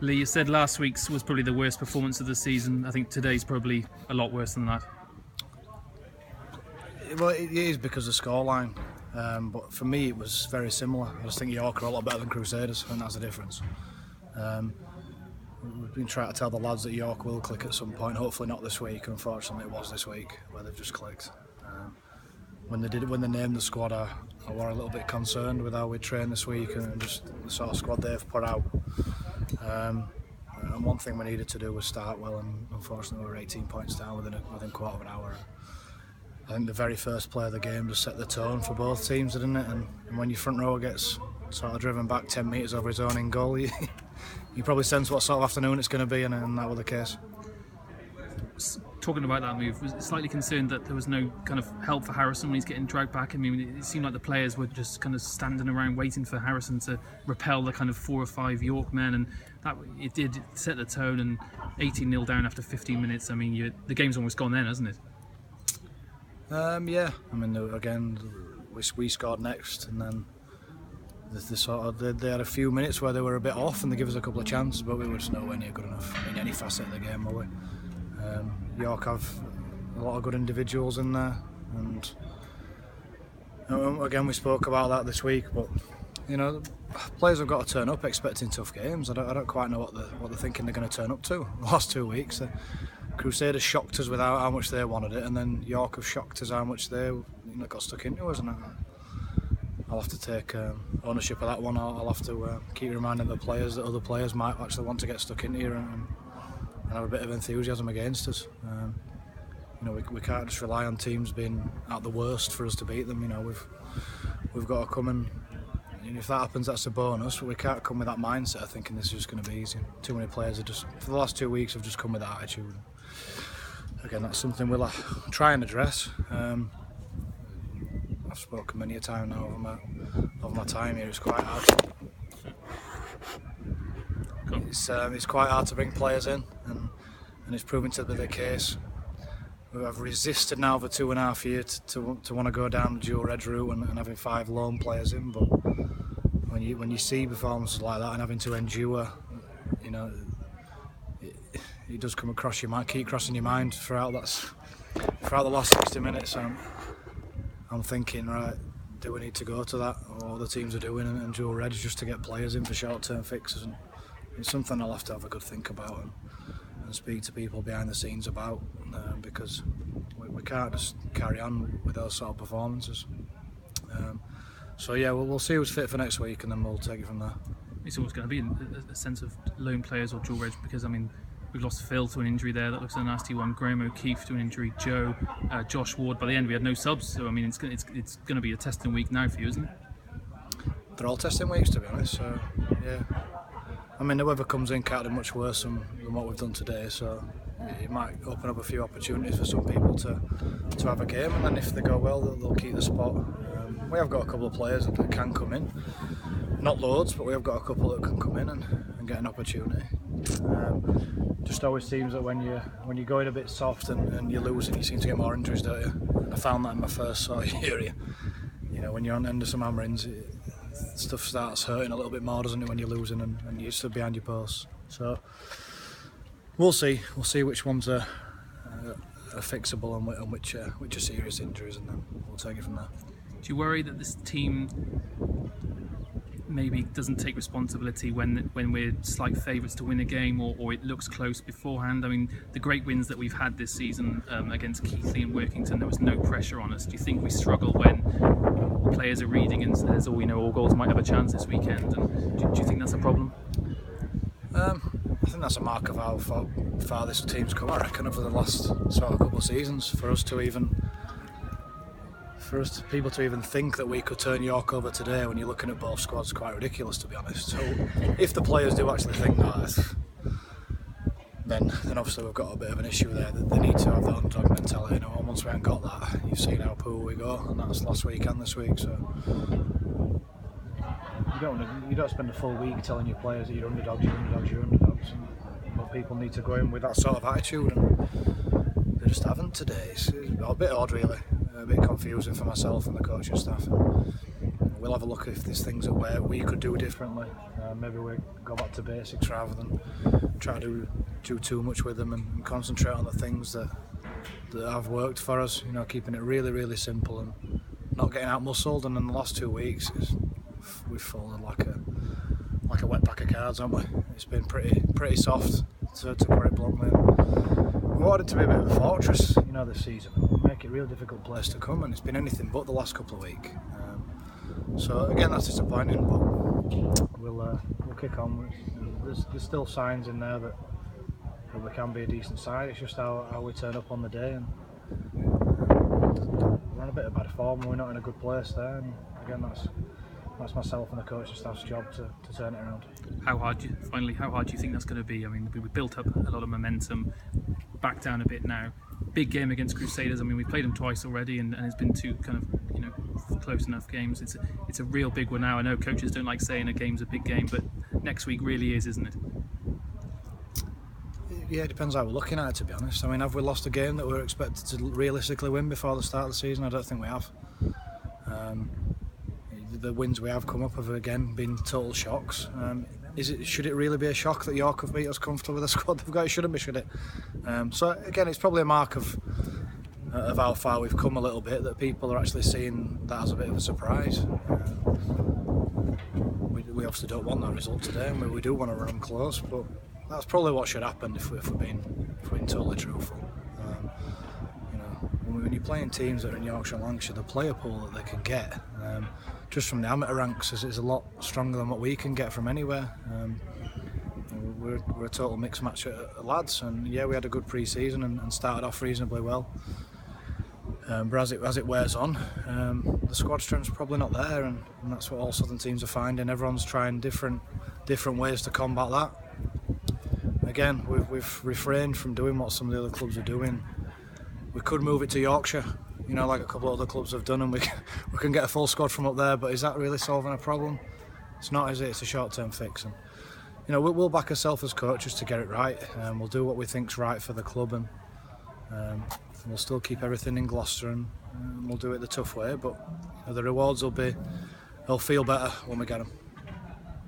Lee, you said last week's was probably the worst performance of the season. I think today's probably a lot worse than that. Well, it is because of the scoreline, but for me it was very similar. I just think York are a lot better than Crusaders, and that's the difference. We've been trying to tell the lads that York will click at some point, hopefully not this week. Unfortunately it was this week where they've just clicked. When they named the squad, I were a little bit concerned with how we trained this week and just the sort of squad they've put out. And one thing we needed to do was start well, and unfortunately we were 18 points down within a quarter of an hour. I think the very first play of the game just set the tone for both teams, didn't it? And when your front row gets sort of driven back 10 metres over his own in goal, you probably sense what sort of afternoon it's going to be, and that was the case. Talking about that move, was slightly concerned that there was no kind of help for Harrison when he's getting dragged back. I mean, it seemed like the players were just kind of standing around waiting for Harrison to repel the kind of 4 or 5 York men, and that it did set the tone. And 18-0 down after 15 minutes. I mean, the game's almost gone then, hasn't it? Yeah. I mean, again, we scored next, and then they had a few minutes where they were a bit off, and they gave us a couple of chances, but we were just nowhere near good enough in any facet of the game, were we? York have a lot of good individuals in there, and again we spoke about that this week. But you know, players have got to turn up expecting tough games. I don't quite know what they're thinking they're going to turn up to. The last 2 weeks, Crusaders shocked us with how much they wanted it, and then York have shocked us how much they got stuck into us. And I'll have to take ownership of that one. I'll have to keep reminding the players that other players might actually want to get stuck into here and have a bit of enthusiasm against us. We can't just rely on teams being at the worst for us to beat them. We've got to come and if that happens, that's a bonus. But we can't come with that mindset of thinking this is just going to be easy. Too many players for the last 2 weeks have just come with that attitude. Again, that's something we'll try and address. I've spoken many a time now over my time here. It's quite hard. It's quite hard to bring players in, and it's proving to be the case. I've resisted now for 2.5 years to want to go down the dual red route and having 5 lone players in. But when you see performances like that and having to endure, it does come across your mind, keep crossing your mind throughout the last 60 minutes. I'm thinking, right, do we need to go to that, or what the teams are doing and dual red just to get players in for short-term fixes? And it's something I'll have to have a good think about and speak to people behind the scenes about, because we can't just carry on with those sort of performances. So yeah, we'll see who's fit for next week, and then we'll take it from there. It's always going to be a sense of lone players or dual reds, because I mean, we've lost Phil to an injury there. That looks a nasty one. Graham O'Keefe to an injury. Joe, Josh Ward. By the end, we had no subs. So I mean, it's going to be a testing week now for you, isn't it? They're all testing weeks, to be honest. So yeah. I mean, whoever comes in can't do much worse than what we've done today, so it might open up a few opportunities for some people to have a game, and then if they go well, they'll keep the spot. We have got a couple of players that can come in, not loads, but we have got a couple that can come in and get an opportunity. Just always seems that when you're going a bit soft and you're losing, you seem to get more injuries, don't you? I found that in my first sort of year. When you're on the end of some hammerings, stuff starts hurting a little bit more, doesn't it, when you're losing and you're stood behind your posts. So we'll see which ones are fixable and which are serious injuries, and then we'll take it from there. Do you worry that this team maybe doesn't take responsibility when we're slight favourites to win a game, or it looks close beforehand? I mean, the great wins that we've had this season against Keighley and Workington, there was no pressure on us. Do you think we struggle when players are reading and says, all goals might have a chance this weekend? And do you think that's a problem? I think that's a mark of how far this team's come, I reckon, over the last sort of couple of seasons. For people to even think that we could turn York over today, when you're looking at both squads, quite ridiculous, to be honest. So if the players do actually think that, then obviously we've got a bit of an issue there. They need to have that underdog mentality. Once we haven't got that, you've seen how poor we go, and that's last week and this week. So you don't spend a full week telling your players that you're underdogs. But people need to go in with that sort of attitude, and they just haven't today. It's a bit odd, really. A bit confusing for myself and the coaching staff. We'll have a look if there's things where we could do differently. maybe we go back to basics rather than try to do too much with them and concentrate on the things that have worked for us. You know, keeping it really, really simple and not getting out muscled. And in the last 2 weeks, we've fallen like a wet pack of cards, haven't we? It's been pretty soft, to put it bluntly. We wanted to be a bit of a fortress, you know, this season. Make it a real difficult place to come, and it's been anything but the last couple of weeks. So again, that's disappointing, but we'll kick on. There's still signs in there that we can be a decent side. It's just how we turn up on the day, and we're on a bit of bad form. We're not in a good place there, and again, that's myself and the coaching staff's job to turn it around. How hard do you think that's going to be? I mean, we built up a lot of momentum, back down a bit now. Big game against Crusaders. I mean, we played them twice already, and it's been two kind of, you know, close enough games. It's a real big one now. I know coaches don't like saying a game's a big game, but next week really is, isn't it? Yeah, it depends how we're looking at it, to be honest. I mean, have we lost a game that we were expected to realistically win before the start of the season? I don't think we have. The wins we have come up have again been total shocks. Should it really be a shock that York have beat us comfortably with the squad they've got? It shouldn't be, should it? So again, it's probably a mark of how far we've come a little bit, that people are actually seeing that as a bit of a surprise. We obviously don't want that result today, and we do want to run them close, but that's probably what should happen if we're being totally truthful. You know, when you're playing teams that are in Yorkshire and Lancashire, the player pool that they can get, just from the amateur ranks, is a lot stronger than what we can get from anywhere. We're a total mixed match of lads, and yeah, we had a good pre-season and started off reasonably well. But as it wears on, the squad strength's probably not there, and that's what all Southern teams are finding. Everyone's trying different ways to combat that. Again, we've refrained from doing what some of the other clubs are doing. We could move it to Yorkshire, you know, like a couple of other clubs have done, and we can get a full squad from up there. But is that really solving a problem? It's not, is it? It's a short-term fix. And you know, we'll back ourselves as coaches to get it right. We'll do what we think's right for the club, and we'll still keep everything in Gloucester, and we'll do it the tough way. But you know, the rewards they'll feel better when we get them.